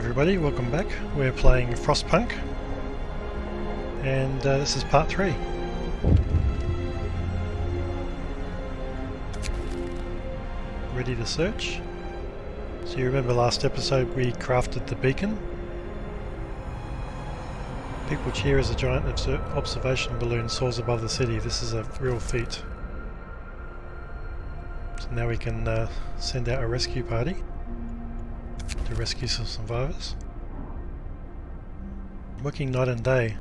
everybody, welcome back. We're playing Frostpunk and this is part 3. Ready to search. So you remember last episode we crafted the beacon. Peak which here is a giant observation balloon soars above the city. This is a real feat. So now we can send out a rescue party to rescue some survivors. Working night and day,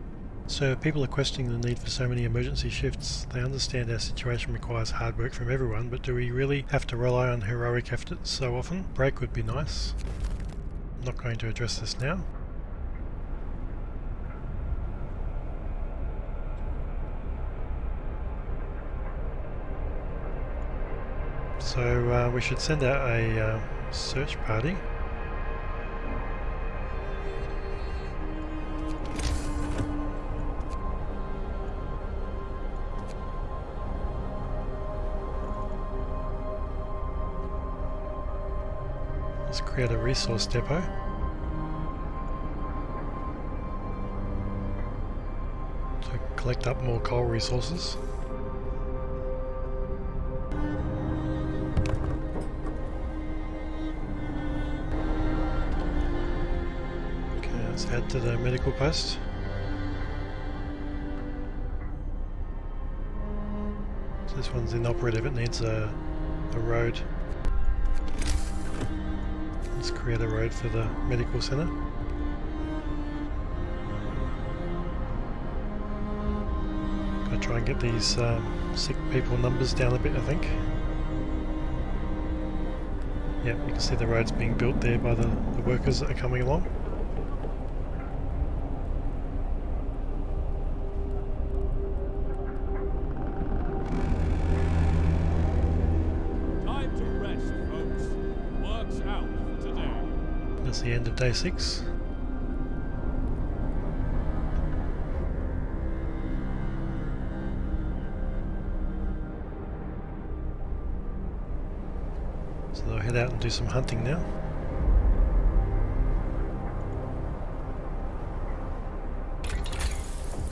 so people are questioning the need for so many emergency shifts. They understand our situation requires hard work from everyone, but do we really have to rely on heroic effort so often? Break would be nice. I'm not going to address this now. So we should send out a search party. Let's create a resource depot. To collect up more coal resources. Okay, let's head to the medical post. So this one's inoperative, it needs a road. Let's create a road for the medical centre. Gotta try and get these sick people numbers down a bit, I think. Yep, you can see the roads being built there by the workers that are coming along. That's the end of day 6. So they'll head out and do some hunting now.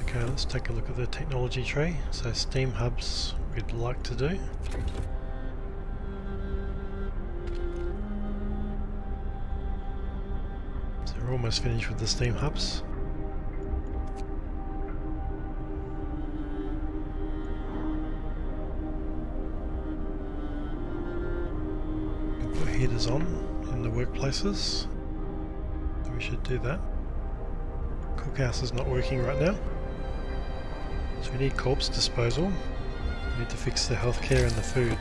Okay, let's take a look at the technology tree. So steam hubs we'd like to do. We're almost finished with the steam hubs. We'll put heaters on in the workplaces. So we should do that. Cookhouse is not working right now. So we need corpse disposal. We need to fix the healthcare and the food.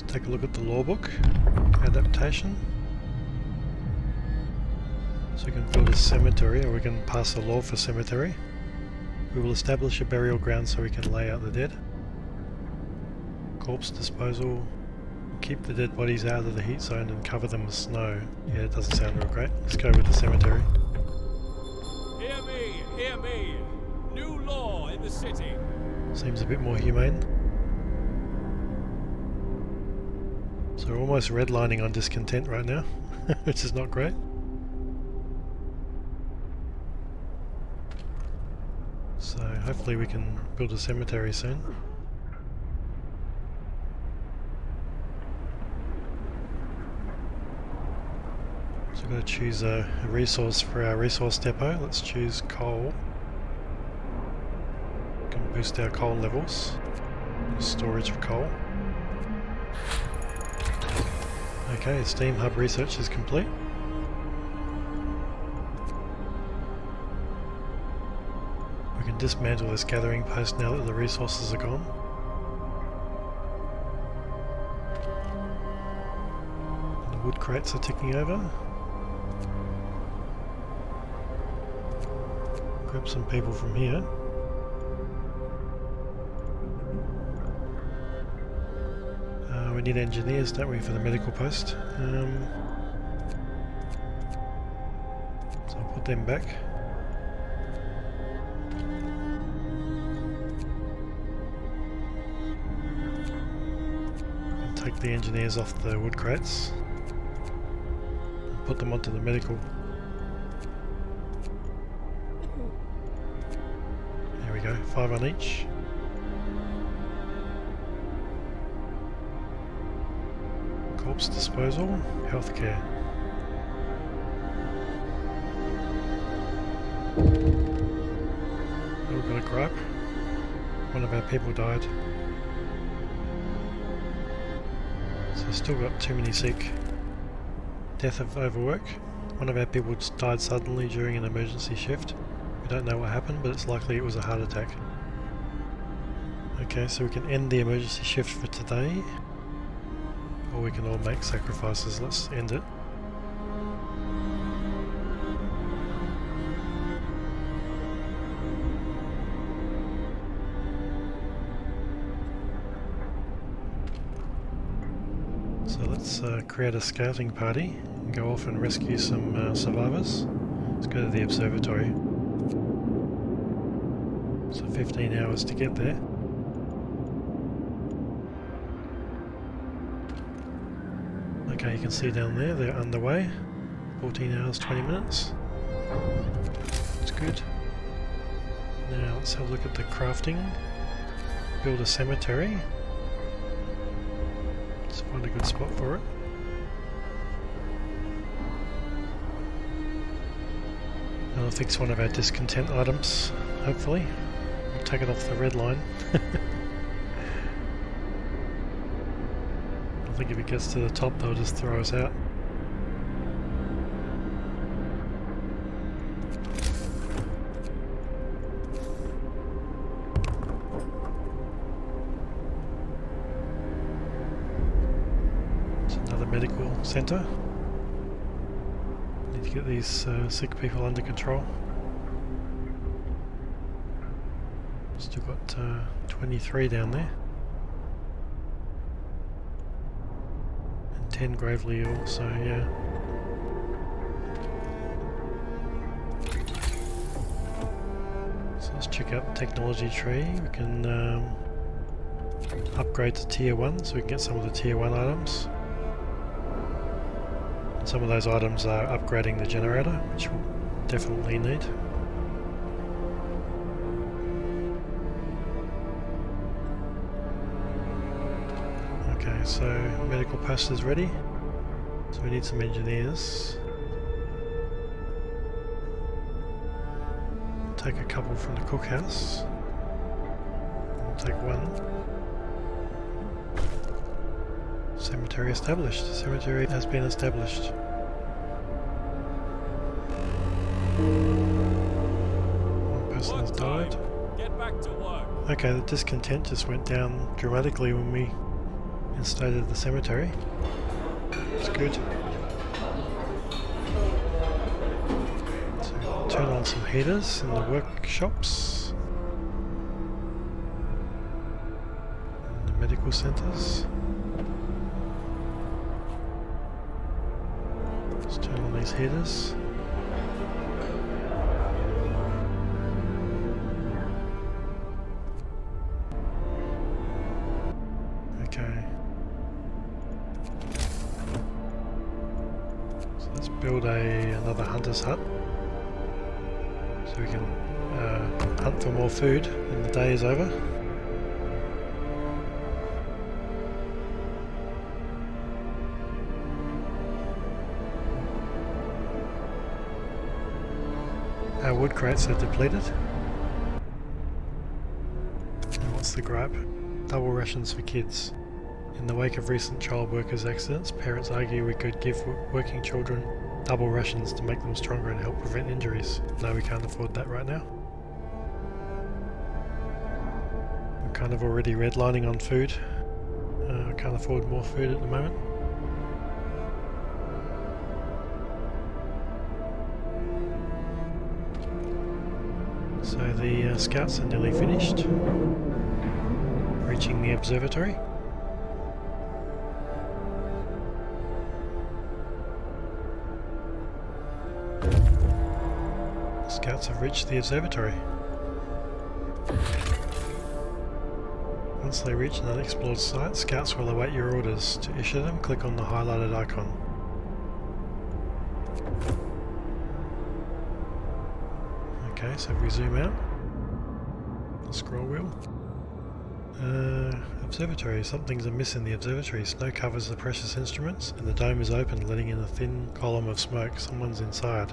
Take a look at the law book, adaptation. So we can build a cemetery, or we can pass a law for cemetery. We will establish a burial ground so we can lay out the dead. Corpse disposal. Keep the dead bodies out of the heat zone and cover them with snow. Yeah, it doesn't sound real great. Let's go with the cemetery. Hear me, hear me. New law in the city. Seems a bit more humane. So we're almost redlining on discontent right now, which is not great. So hopefully we can build a cemetery soon. So we've got to choose a resource for our resource depot. Let's choose coal. We can boost our coal levels. Storage of coal. Okay, steam hub research is complete. We can dismantle this gathering post now that the resources are gone. The wood crates are ticking over. Grab some people from here. We need engineers, don't we, for the medical post? So I'll put them back. take the engineers off the wood crates and put them onto the medical. There we go, 5 on each. Corpse disposal, healthcare. We've got a gripe. One of our people died. So still got too many sick. Death of overwork. One of our people died suddenly during an emergency shift. We don't know what happened, but it's likely it was a heart attack. Okay, so we can end the emergency shift for today. Or we can all make sacrifices. Let's end it. So let's create a scouting party and go off and rescue some survivors. Let's go to the observatory. So 15 hours to get there. Okay, you can see down there, they're underway. 14 hours, 20 minutes. That's good. Now let's have a look at the crafting. Build a cemetery. Let's find a good spot for it. And I'll fix one of our discontent items, hopefully. We'll take it off the red line. I think if it gets to the top they'll just throw us out. It's another medical centre. Need to get these sick people under control. Still got 23 down there. 10 gravely ill, so yeah. So let's check out the technology tree. We can upgrade to tier 1 so we can get some of the tier 1 items. And some of those items are upgrading the generator, which we'll definitely need. Okay, so medical post is ready. So we need some engineers. Take a couple from the cookhouse. We'll take one. Cemetery established. Cemetery has been established. One person has died. Get back to work. Okay, the discontent just went down dramatically when we instated the cemetery. It's good. So turn on some heaters in the workshops. And the medical centres. Let's turn on these heaters. Okay. Build another hunter's hut so we can hunt for more food when the day is over. Our wood crates are depleted. And what's the gripe? Double rations for kids. In the wake of recent child workers accidents, parents argue we could give working children double rations to make them stronger and help prevent injuries. No, we can't afford that right now. We're kind of already redlining on food. Can't afford more food at the moment. So the scouts are nearly finished. Reaching the observatory. Scouts have reached the observatory. Once they reach an unexplored site, scouts will await your orders. To issue them, click on the highlighted icon. Okay, so if we zoom out, the scroll wheel. Observatory. Something's amiss in the observatory. Snow covers the precious instruments, and the dome is open, letting in a thin column of smoke. Someone's inside.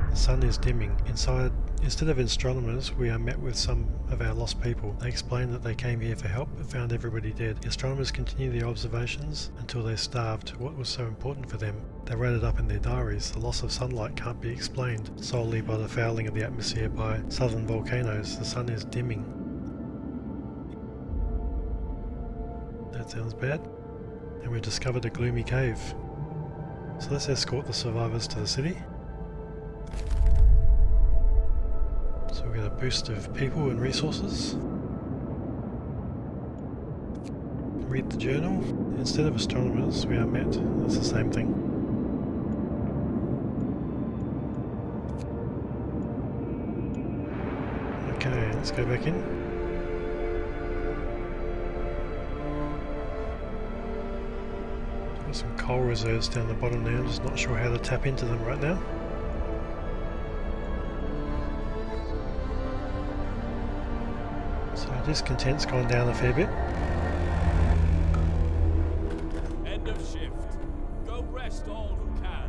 The sun is dimming. Inside, instead of astronomers, we are met with some of our lost people. They explain that they came here for help, but found everybody dead. The astronomers continue the observations until they're starved. What was so important for them? They wrote it up in their diaries. The loss of sunlight can't be explained solely by the fouling of the atmosphere by southern volcanoes. The sun is dimming. That sounds bad. And we've discovered a gloomy cave. So let's escort the survivors to the city. So we'll get a boost of people and resources. Read the journal. Instead of astronomers, we are met. That's the same thing. Okay, let's go back in. Some coal reserves down the bottom there. I'm just not sure how to tap into them right now. So discontent's gone down a fair bit. End of shift. Go rest all who can.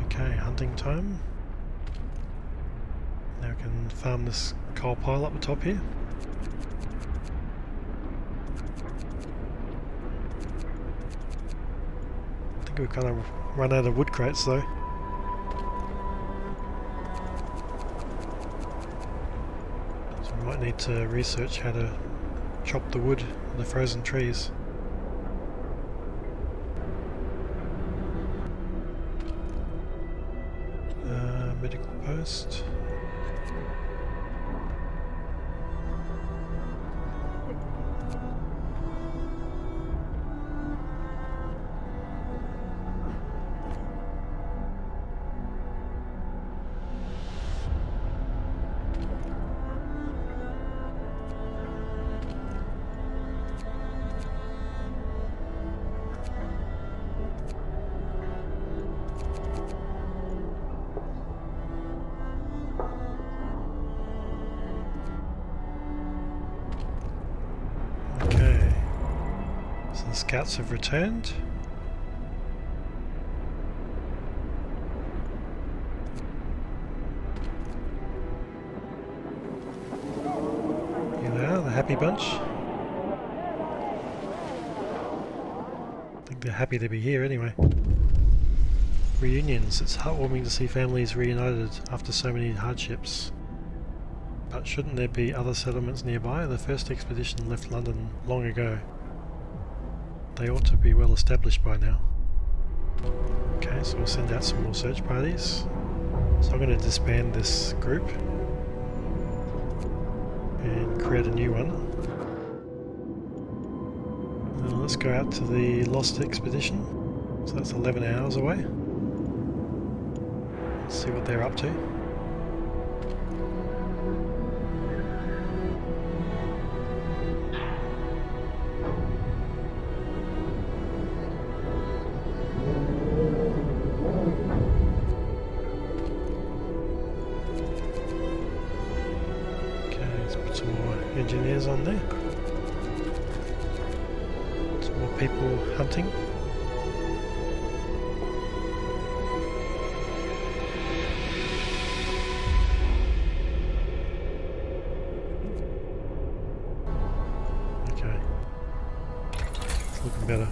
Okay, hunting time. Now we can farm this coal pile up the top here. We've kind of run out of wood crates though. So we might need to research how to chop the wood in the frozen trees. Medical post. The scouts have returned. Here they are, the happy bunch. I think they're happy to be here anyway. Reunions. It's heartwarming to see families reunited after so many hardships. But shouldn't there be other settlements nearby? The first expedition left London long ago. They ought to be well established by now. Okay, so we'll send out some more search parties. So I'm going to disband this group and create a new one. Now let's go out to the Lost Expedition. So that's 11 hours away. Let's see what they're up to. Some more engineers on there. Some more people hunting. Okay. It's looking better.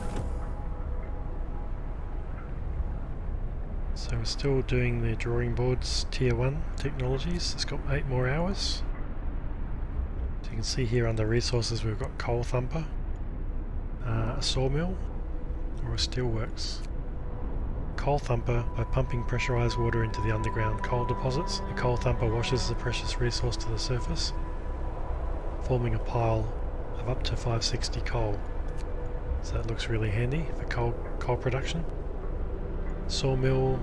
So we're still doing the drawing boards tier 1 technologies. It's got 8 more hours. You can see here under resources we've got coal thumper, a sawmill, or a steelworks. Coal thumper, by pumping pressurized water into the underground coal deposits, the coal thumper washes the precious resource to the surface, forming a pile of up to 560 coal. So that looks really handy for coal production. Sawmill,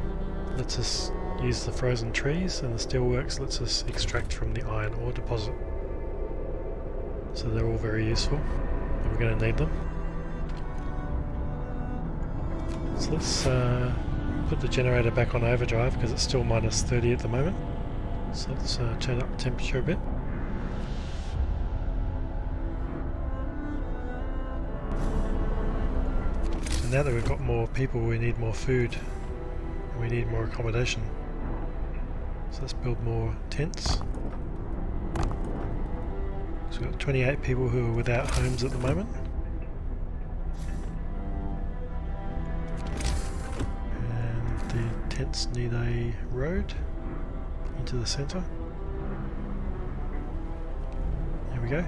lets us use the frozen trees, and the steelworks lets us extract from the iron ore deposit. So they're all very useful, and we're going to need them. So let's put the generator back on overdrive because it's still minus 30 at the moment. So let's turn up the temperature a bit. So now that we've got more people, we need more food. And we need more accommodation. So let's build more tents. So we've got 28 people who are without homes at the moment. And the tents need a road into the centre. There we go.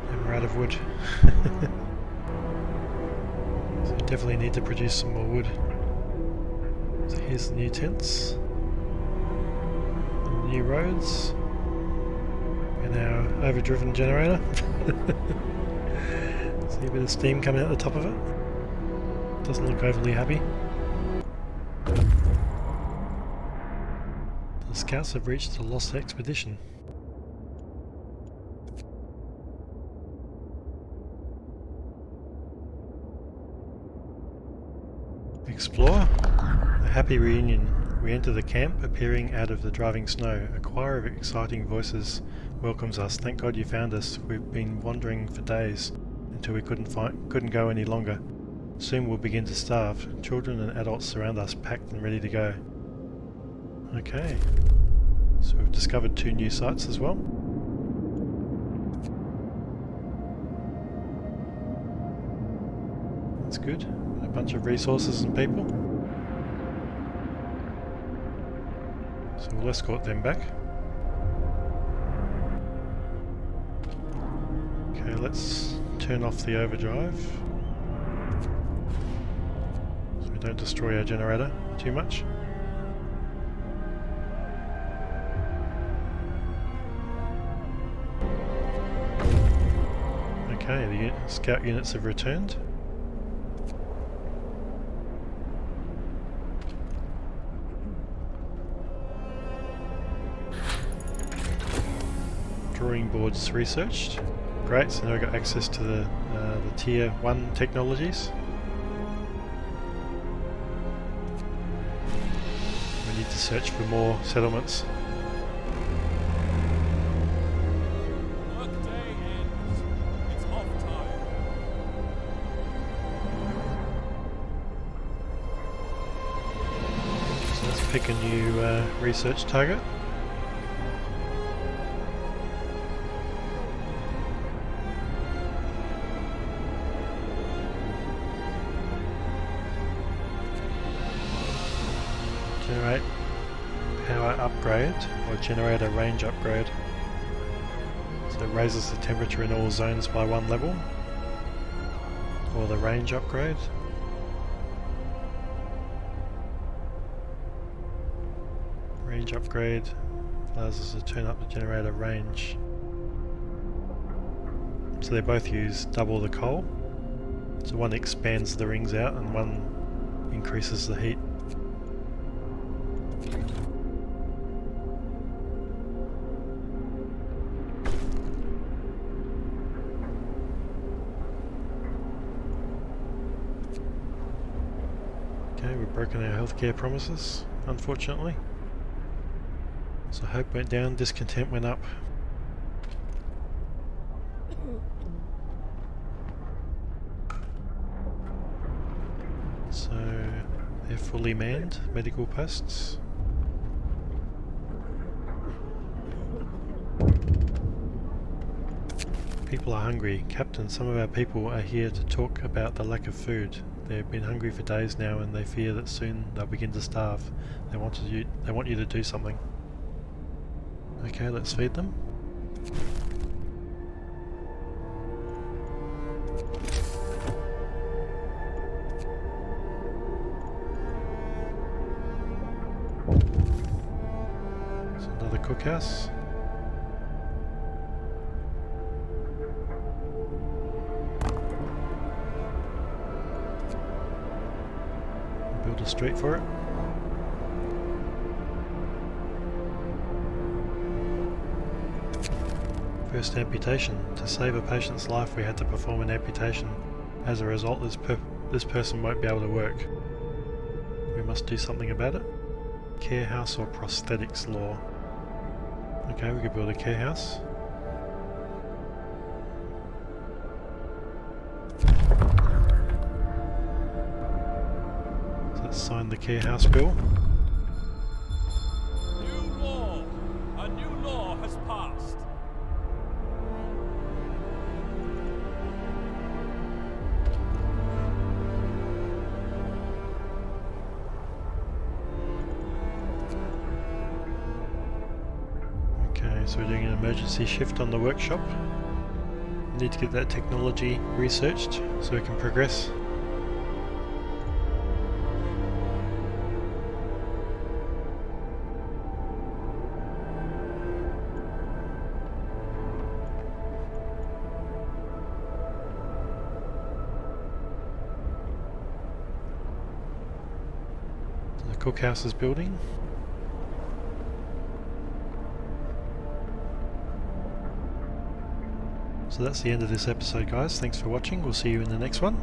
And we're out of wood. So we definitely need to produce some more wood. So here's the new tents. And the new roads. And our overdriven generator. See a bit of steam coming out the top of it. Doesn't look overly happy. The scouts have reached the lost expedition. Explore. A happy reunion. We enter the camp, appearing out of the driving snow. A choir of exciting voices welcomes us. Thank God you found us. We've been wandering for days until we couldn't go any longer. Soon we'll begin to starve. Children and adults surround us, packed and ready to go. Okay. So we've discovered 2 new sites as well. That's good. A bunch of resources and people. So we'll escort them back. Okay, let's turn off the overdrive so we don't destroy our generator too much. Okay, the scout units have returned. Drawing boards researched. Great, so now we've got access to the tier 1 technologies. We need to search for more settlements. Workday ends. It's off time. So let's pick a new research target. Generate power upgrade or generator range upgrade. So it raises the temperature in all zones by 1 level. Or the range upgrade. Range upgrade allows us to turn up the generator range. So they both use double the coal. So one expands the rings out and one increases the heat. Okay, we've broken our healthcare promises, unfortunately. So hope went down, discontent went up. So they're fully manned, medical posts. People are hungry. Captain, some of our people are here to talk about the lack of food. They've been hungry for days now and they fear that soon they'll begin to starve. They want you to do something. Okay, let's feed them. There's another cookhouse. build a street for it. First amputation. To save a patient's life we had to perform an amputation. As a result, this person won't be able to work. We must do something about it. Care house or prosthetics law. Okay, we could build a care house. So let's sign the care house bill. New law! A new law has passed. So we're doing an emergency shift on the workshop. We need to get that technology researched so we can progress. So the cookhouse is building. So that's the end of this episode, guys. Thanks for watching. We'll see you in the next one.